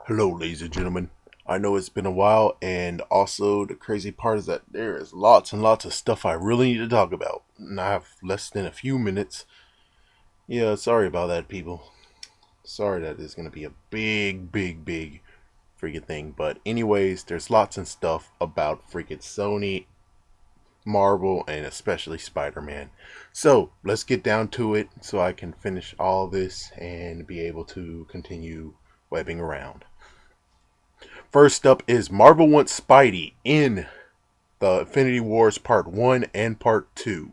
Hello, ladies and gentlemen. I know it's been a while, and also the crazy part is that there is lots and lots of stuff I really need to talk about, and I have less than a few minutes. Yeah, sorry about that, people. Sorry that it's gonna be a big freaking thing. But anyways, there's lots and stuff about freaking Sony, Marvel, and especially Spider-Man. So let's get down to it, so I can finish all this and be able to continue webbing around. First up is Marvel wants Spidey in the Infinity Wars Part 1 and Part 2.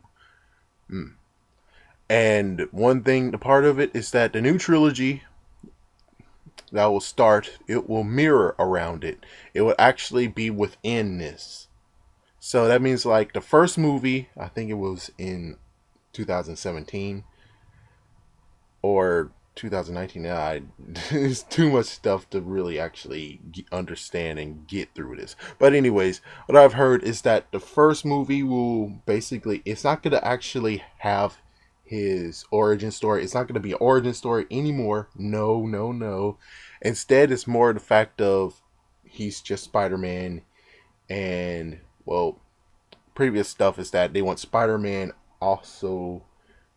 And one thing, the part of it is that the new trilogy that will start, it will mirror around it. It will actually be within this. So that means like the first movie, I think it was in 2017 or 2019. There's too much stuff to really actually understand and get through this. But anyways, what I've heard is that the first movie will basically, it's not going to actually have his origin story. It's not going to be an origin story anymore. No, no, no. Instead, it's more the fact of he's just Spider-Man. And, well, previous stuff is that they want Spider-Man also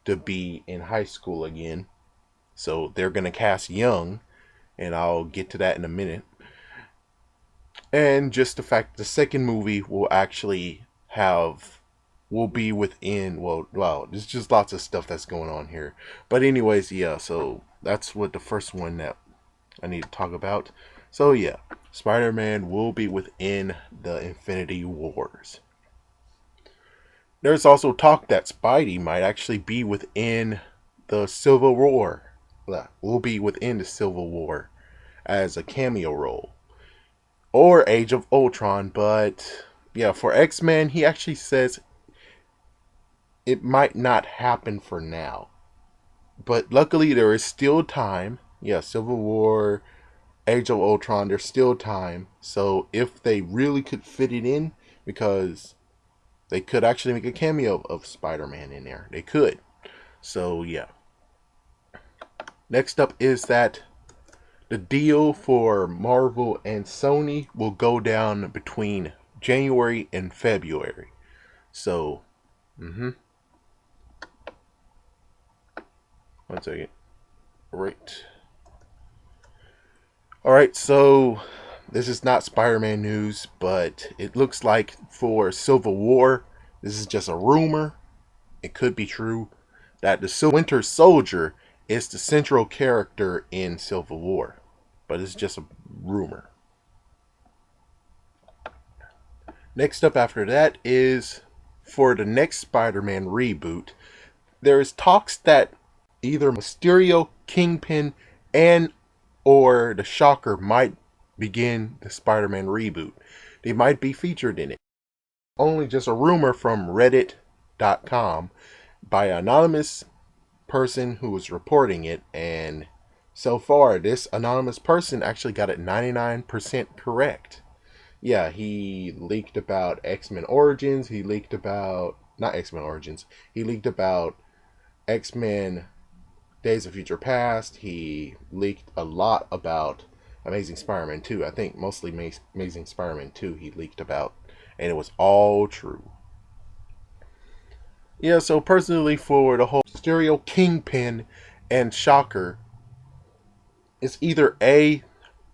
to be in high school again. So they're going to cast young, and I'll get to that in a minute. And just the fact the second movie will actually will be within, well, wow, there's just lots of stuff that's going on here. But anyways, yeah, so that's what the first one that I need to talk about. So yeah, Spider-Man will be within the Infinity Wars. There's also talk that Spidey might actually be within the Civil War. Will be within the Civil War as a cameo role. Or Age of Ultron, but yeah, for X-Men, he actually says it might not happen for now. But luckily, there is still time. Yeah, Civil War, Age of Ultron, there's still time. So if they really could fit it in, because they could actually make a cameo of Spider-Man in there. They could. So yeah. Next up is that the deal for Marvel and Sony will go down between January and February. So, one second. Right. Alright, so this is not Spider-Man news, but it looks like for Civil War, this is just a rumor. It could be true that the Winter Soldier is the central character in Civil War, but it's just a rumor. Next up after that is for the next Spider-Man reboot, there is talks that either Mysterio, Kingpin, and or the Shocker might begin the Spider-Man reboot. They might be featured in it. Only just a rumor from reddit.com by an anonymous person who was reporting it, and so far this anonymous person actually got it 99% correct. Yeah, he leaked about X-Men Origins, he leaked about not X-Men Origins, he leaked about X-Men Days of Future Past, he leaked a lot about Amazing Spider-Man 2. I think mostly Amazing Spider-Man 2 he leaked about, and it was all true. Yeah, so personally, for the whole Stereo Kingpin and Shocker, it's either A,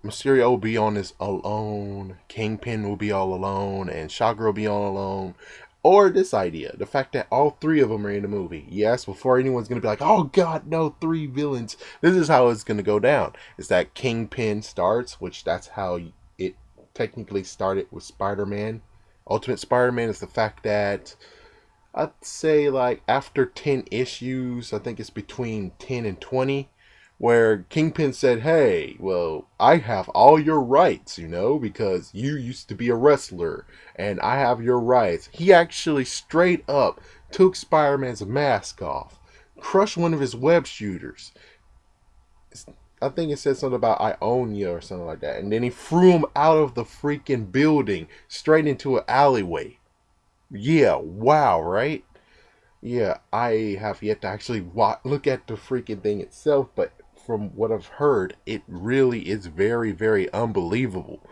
Mysterio will be on his own, Kingpin will be all alone, and Shocker will be all alone, or this idea, the fact that all three of them are in the movie. Yes, before anyone's going to be like, oh god, no, three villains. This is how it's going to go down. It's that Kingpin starts, which that's how it technically started with Spider-Man. Ultimate Spider-Man is the fact that I'd say like after 10 issues, I think it's between 10 and 20, where Kingpin said, hey, well, I have all your rights, because you used to be a wrestler, and I have your rights. He actually straight up took Spider-Man's mask off, crushed one of his web shooters. I think it said something about I own you or something like that. And then he threw him out of the freaking building straight into an alleyway. Yeah, wow, right? Yeah, I have yet to actually look at the freaking thing itself, but from what I've heard, it really is very, very unbelievable.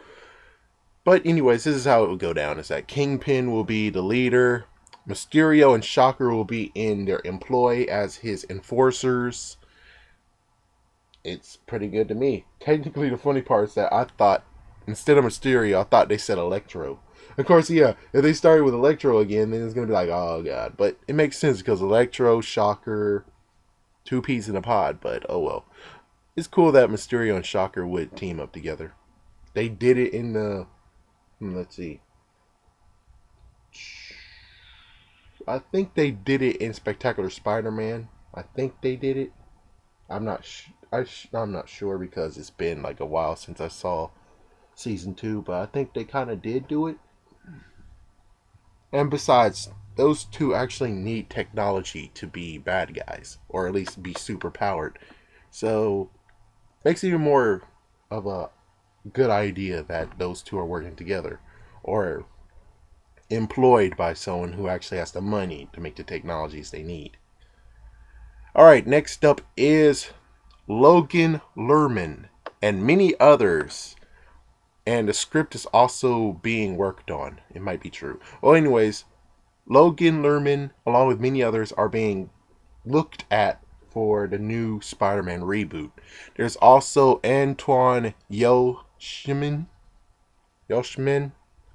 But anyways, this is how it will go down. Is that Kingpin will be the leader. Mysterio and Shocker will be in their employ as his enforcers. It's pretty good to me. Technically, the funny part is that I thought, instead of Mysterio, I thought they said Electro. Of course, yeah, if they started with Electro again, then it's going to be like, oh god. But it makes sense because Electro, Shocker, two peas in a pod, but oh well. It's cool that Mysterio and Shocker would team up together. They did it in the... let's see. I think they did it in Spectacular Spider-Man. I think they did it. I'm not sure because it's been like a while since I saw season 2, but I think they kind of did do it. And besides, those two actually need technology to be bad guys, or at least be super powered. So, makes it even more of a good idea that those two are working together, or employed by someone who actually has the money to make the technologies they need. Alright, next up is Logan Lerman and many others. And the script is also being worked on. It might be true. Well, anyways, Logan Lerman, along with many others, are being looked at for the new Spider-Man reboot. There's also Antoine Yelchin.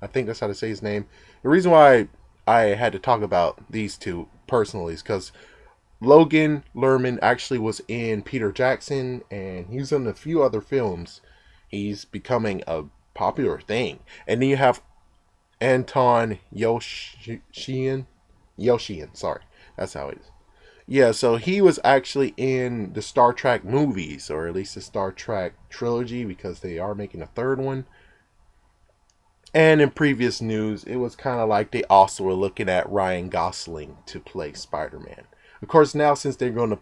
I think that's how to say his name. The reason why I had to talk about these two personally is because Logan Lerman actually was in Peter Jackson, and he's in a few other films. He's becoming a popular thing. And then you have Anton Yelchin, sorry. That's how it is. Yeah, so he was actually in the Star Trek movies, or at least the Star Trek trilogy, because they are making a third one. And in previous news, it was kind of like they also were looking at Ryan Gosling to play Spider-Man. Of course, now since they're going to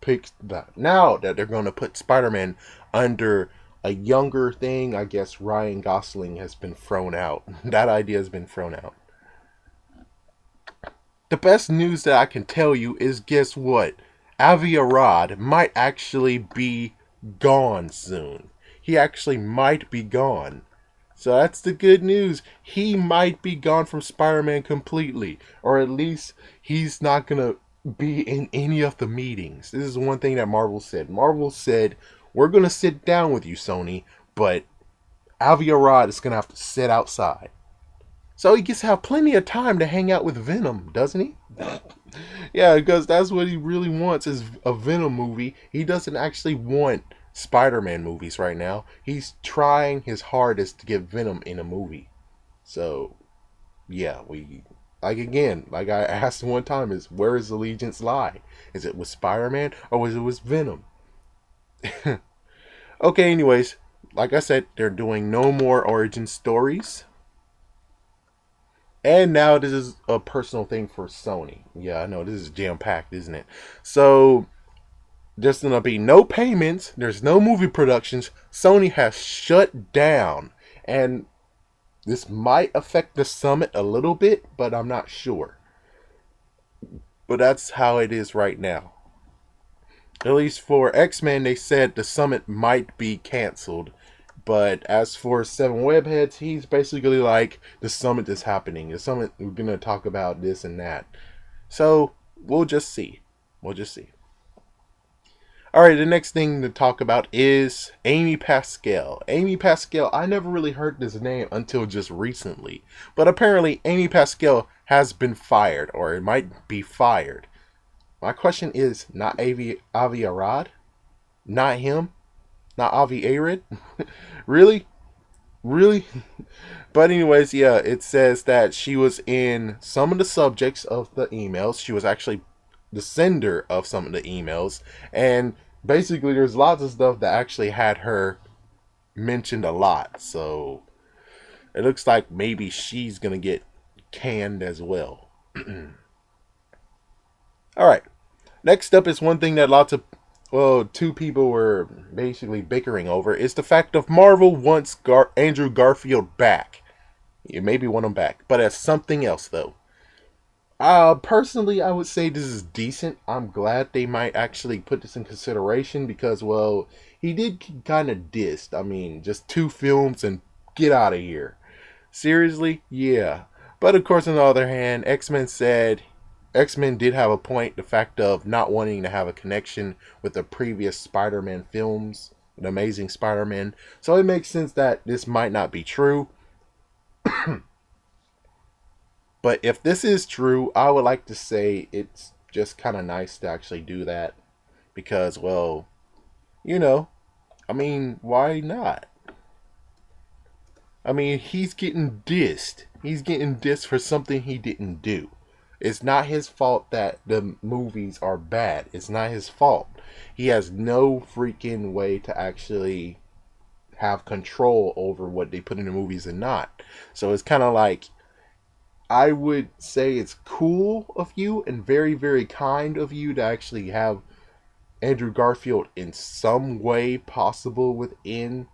pick that, now that they're going to put Spider-Man under a younger thing, I guess Ryan Gosling has been thrown out. That idea has been thrown out. The best news that I can tell you is, guess what? Avi Arad might actually be gone soon. He actually might be gone. So that's the good news. He might be gone from Spider-Man completely. Or at least he's not going to be in any of the meetings. This is one thing that Marvel said. Marvel said, we're going to sit down with you, Sony, but Avi Arad is going to have to sit outside. So he gets to have plenty of time to hang out with Venom, doesn't he? Yeah, because that's what he really wants, is a Venom movie. He doesn't actually want Spider-Man movies right now. He's trying his hardest to get Venom in a movie. So, yeah, like I asked one time, is where does allegiance lie? Is it with Spider-Man or is it with Venom? Okay, anyways, like I said, they're doing no more origin stories. And now this is a personal thing for Sony. Yeah, I know, this is jam-packed, isn't it? So, there's going to be no payments. There's no movie productions. Sony has shut down. And this might affect the summit a little bit, but I'm not sure. But that's how it is right now. At least for X-Men, they said the summit might be canceled. But as for Seven Webheads, he's basically like, the summit is happening. The summit, we're going to talk about this and that. So, we'll just see. Alright, the next thing to talk about is Amy Pascal. Amy Pascal, I never really heard this name until just recently. But apparently, Amy Pascal has been fired, or it might be fired. My question is, not Avi Arad? Not him? Not Avi Arad? Really? But anyways, yeah, it says that she was in some of the subjects of the emails. She was actually the sender of some of the emails. And basically, there's lots of stuff that actually had her mentioned a lot. So, it looks like maybe she's going to get canned as well. Alright. Next up is one thing that two people were basically bickering over. Is the fact of Marvel wants Andrew Garfield back. You maybe want him back. But as something else, though. Personally, I would say this is decent. I'm glad they might actually put this in consideration because, well, he did kind of dissed. I mean, just 2 films and get out of here. Seriously? Yeah. But of course, on the other hand, X Men did have a point. The fact of not wanting to have a connection with the previous Spider-Man films, the Amazing Spider-Man. So it makes sense that this might not be true. But if this is true, I would like to say it's just kind of nice to actually do that because, well, you know, I mean, why not? I mean, he's getting dissed. He's getting dissed for something he didn't do. It's not his fault that the movies are bad. It's not his fault. He has no freaking way to actually have control over what they put in the movies and not. So it's kind of like, I would say it's cool of you and very, very kind of you to actually have Andrew Garfield in some way possible within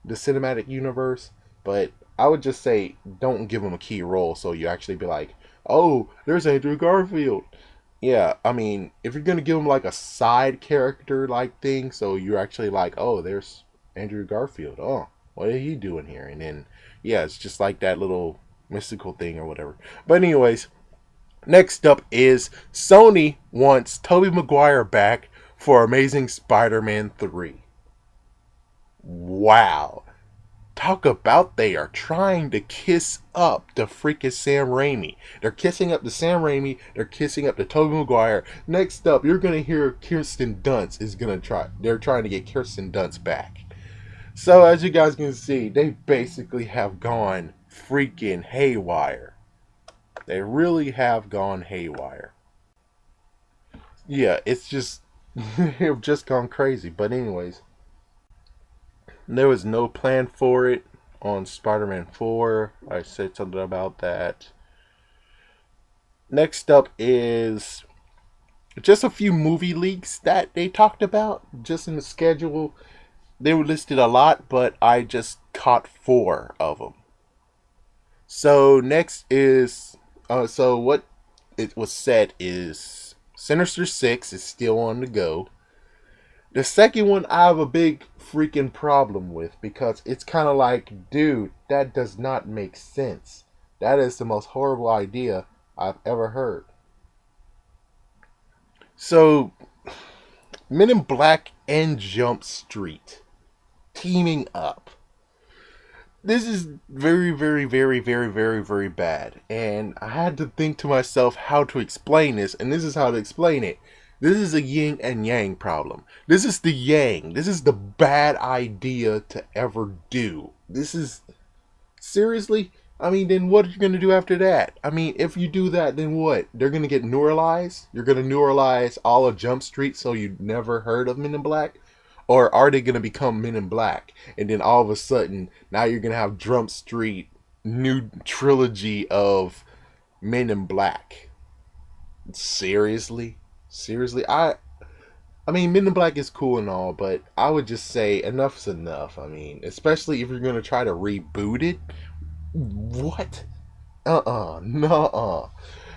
the cinematic universe. But I would just say don't give him a key role so you actually be like, oh, there's Andrew Garfield. Yeah, I mean, if you're going to give him like a side character like thing, so you're actually like, oh, there's Andrew Garfield. Oh, what are he doing here? And then, yeah, it's just like that little mystical thing or whatever. But anyways, next up is Sony wants Tobey Maguire back for Amazing Spider-Man 3. Wow. Talk about they are trying to kiss up the freaking Sam Raimi. They're kissing up to Sam Raimi. They're kissing up to Tobey Maguire. Next up, you're going to hear Kirsten Dunst is going to try. They're trying to get Kirsten Dunst back. So as you guys can see, they basically have gone freaking haywire. They really have gone haywire. Yeah, it's just they've just gone crazy. But anyways, there was no plan for it on Spider-Man 4. I said something about that. Next up is just a few movie leaks that they talked about just in the schedule. They were listed a lot, but I just caught 4 of them. So next is so what it was said is Sinister 6 is still on the go. The second one I have a big freaking problem with because it's kind of like, dude, that does not make sense. That is the most horrible idea I've ever heard. So, Men in Black and Jump Street teaming up. This is very, very, very, very, very, very bad. And I had to think to myself how to explain this, and this is how to explain it. This is a yin and yang problem. This is the yang. This is the bad idea to ever do. This is... Seriously? I mean, then what are you going to do after that? I mean, if you do that, then what? They're going to get neuralized? You're going to neuralize all of Jump Street so you never heard of Men in Black? Or are they going to become Men in Black? And then all of a sudden, now you're going to have Jump Street, new trilogy of Men in Black. Seriously? Seriously? I mean, Men in Black is cool and all, but I would just say enough's enough. I mean, especially if you're going to try to reboot it. What? Nuh-uh.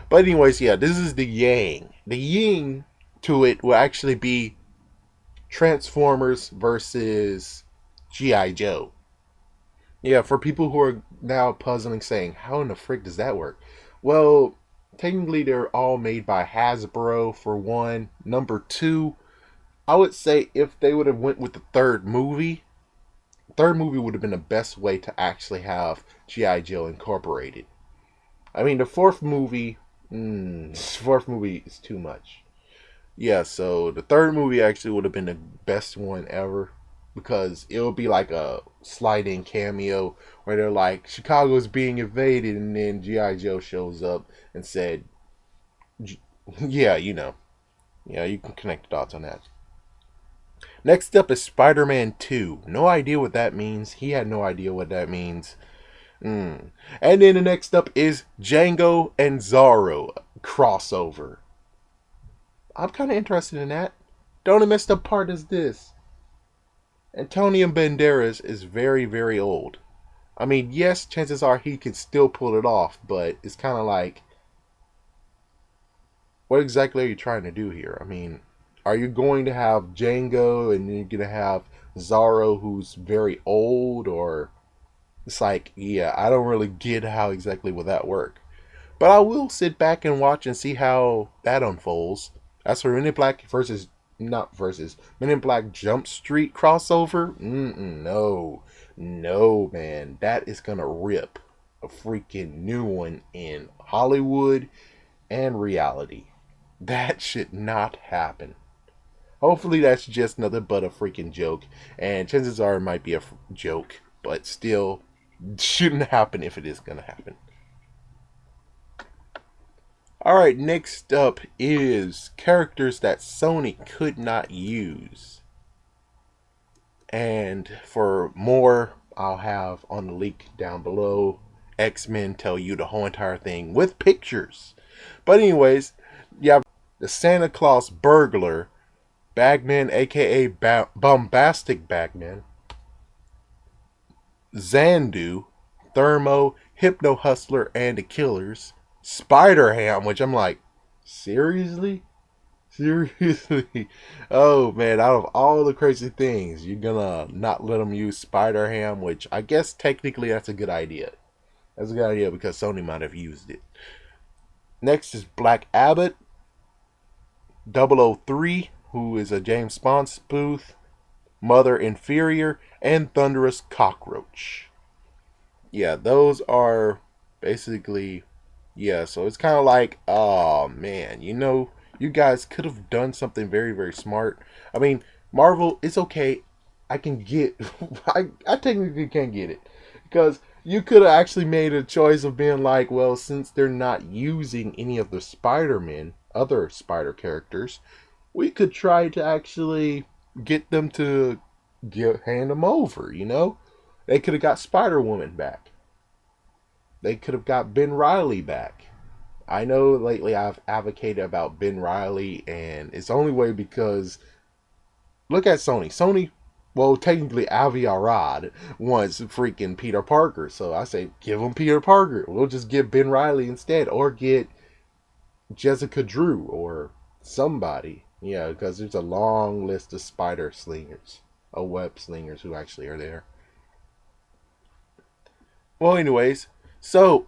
But anyways, yeah, this is the yang. The yin to it will actually be Transformers versus G.I. Joe. Yeah, for people who are now puzzling, saying, how in the frick does that work? Well, technically they're all made by Hasbro, for one. Number two, I would say if they would have went with the third movie would have been the best way to actually have G.I. Joe incorporated. I mean, the fourth movie is too much. Yeah, so the third movie actually would have been the best one ever because it would be like a slide-in cameo where they're like, Chicago's being invaded, and then G.I. Joe shows up and said, yeah, you know. Yeah, you can connect the dots on that. Next up is Spider-Man 2. No idea what that means. He had no idea what that means. And then the next up is Django and Zorro crossover. I'm kind of interested in that. The only messed up part is this. Antonio Banderas is very, very old. I mean, yes, chances are he can still pull it off, but it's kind of like, what exactly are you trying to do here? I mean, are you going to have Django and you're going to have Zaro who's very old? Or it's like, yeah, I don't really get how exactly will that work. But I will sit back and watch and see how that unfolds. As for Men in Black versus, not versus, Men in Black Jump Street crossover, no. No, man. That is going to rip a freaking new one in Hollywood and reality. That should not happen. Hopefully, that's just nothing but a freaking joke. And chances are it might be a joke, but still, shouldn't happen if it is going to happen. Alright, next up is characters that Sony could not use. And for more, I'll have on the link down below. X-Men tell you the whole entire thing with pictures. But anyways, you have the Santa Claus burglar, Bagman aka Bombastic Bagman, Xandu, Thermo, Hypno Hustler, and the Killers, Spider Ham, which I'm like, seriously? Seriously? Oh man, out of all the crazy things, you're gonna not let them use Spider Ham, which I guess technically that's a good idea. That's a good idea because Sony might have used it. Next is Black Abbott, 003, who is a James Bond spoof, Mother Inferior, and Thunderous Cockroach. Yeah, those are basically, yeah, so it's kind of like, oh man, you guys could have done something very, very smart. I mean, Marvel, it's okay. I can get, I technically can get it. Because you could have actually made a choice of being like, well, since they're not using any of the Spider-Men, other Spider characters, we could try to actually get them to hand them over, They could have got Spider-Woman back. They could have got Ben Reilly back. I know lately I've advocated about Ben Reilly, and it's only way because look at Sony. Sony, well, technically Avi Arad wants freaking Peter Parker, so I say give him Peter Parker. We'll just give Ben Reilly instead, or get Jessica Drew or somebody. Yeah, because there's a long list of spider slingers, of web slingers who actually are there. Well, anyways, so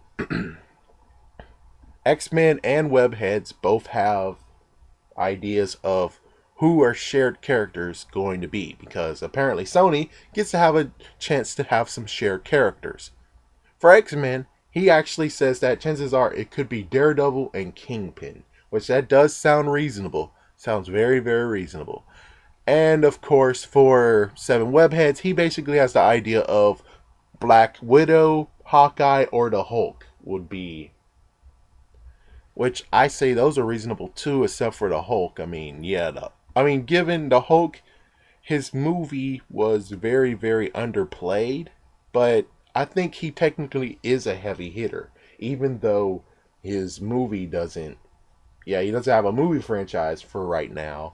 X-Men and Webheads both have ideas of who are shared characters going to be, because apparently Sony gets to have a chance to have some shared characters. For X-Men, he actually says that chances are it could be Daredevil and Kingpin, which that does sound reasonable. Sounds very, very reasonable. And of course, for Seven Webheads, he basically has the idea of Black Widow, Hawkeye, or the Hulk would be. Which I say those are reasonable too, except for the Hulk. I mean, yeah, given the Hulk, his movie was very, very underplayed, but I think he technically is a heavy hitter, even though his movie doesn't. Yeah, he doesn't have a movie franchise for right now,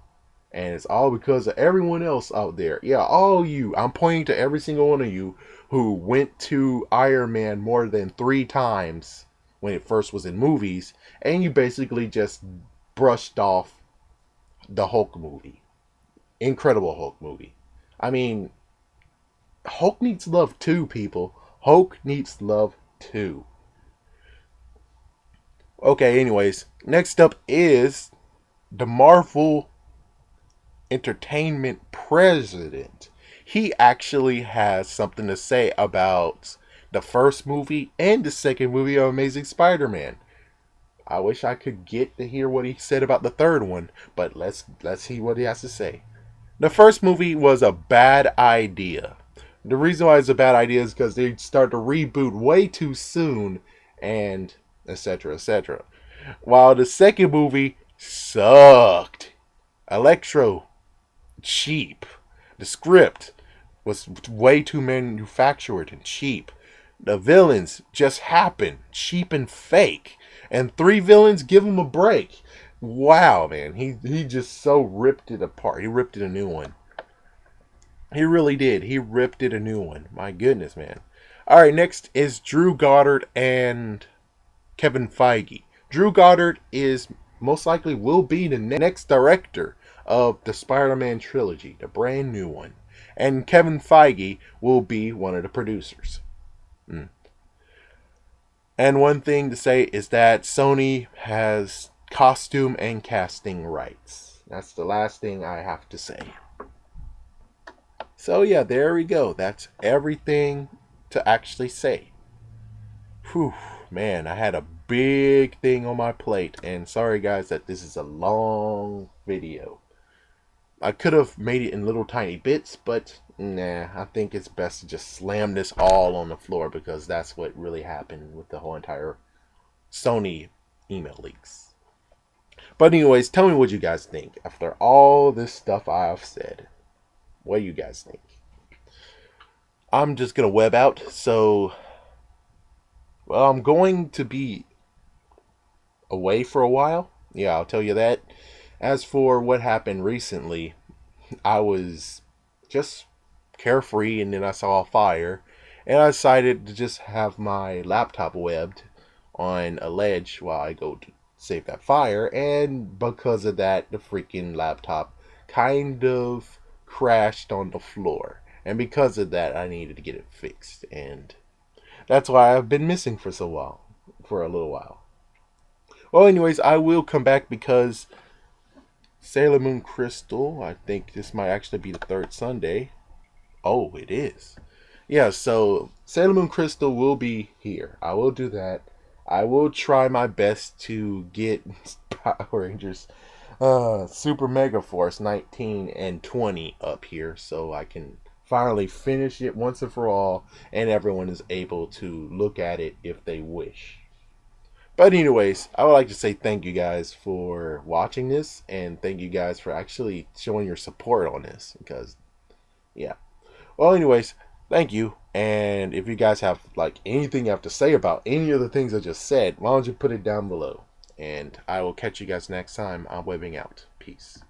and it's all because of everyone else out there. Yeah, all you. I'm pointing to every single one of you who went to Iron Man more than 3 times when it first was in movies, and you basically just brushed off the Hulk movie. Incredible Hulk movie. I mean, Hulk needs love too, people. Hulk needs love too. Okay, anyways, next up is the Marvel Entertainment president. He actually has something to say about the first movie and the second movie of Amazing Spider-Man. I wish I could get to hear what he said about the third one, but let's see what he has to say. The first movie was a bad idea. The reason why it's a bad idea is because they started to reboot way too soon, and etc., etc. While the second movie sucked. Electro, cheap. The script was way too manufactured and cheap. The villains just happened, cheap and fake. And 3 villains, give him a break. Wow, man. He just so ripped it apart. He ripped it a new one. He really did. He ripped it a new one. My goodness, man. Alright, next is Drew Goddard and Kevin Feige. Drew Goddard is most likely will be the next director of the Spider-Man trilogy, the brand new one. And Kevin Feige will be one of the producers. And one thing to say is that Sony has costume and casting rights. That's the last thing I have to say. So yeah, there we go. That's everything to actually say. Whew, man, I had a big thing on my plate, and sorry guys that this is a long video. I could have made it in little tiny bits, but nah, I think it's best to just slam this all on the floor because that's what really happened with the whole entire Sony email leaks. But anyways, tell me what you guys think. After all this stuff I've said, what do you guys think? I'm just going to web out, so well, I'm going to be away for a while. Yeah, I'll tell you that. As for what happened recently, I was just carefree and then I saw a fire and I decided to just have my laptop webbed on a ledge while I go to save that fire, and because of that the freaking laptop kind of crashed on the floor, and because of that I needed to get it fixed, and that's why I've been missing for a little while. Well, anyways, I will come back because Sailor Moon Crystal, I think this might actually be the third Sunday. Oh, it is. Yeah, so Sailor Moon Crystal will be here. I will do that. I will try my best to get Power Rangers Super Mega Force 19 and 20 up here so I can finally finish it once and for all and everyone is able to look at it if they wish. But anyways, I would like to say thank you guys for watching this, and thank you guys for actually showing your support on this, because yeah. Well, anyways, thank you. And if you guys have like anything you have to say about any of the things I just said, why don't you put it down below? And I will catch you guys next time. I'm webbing out. Peace.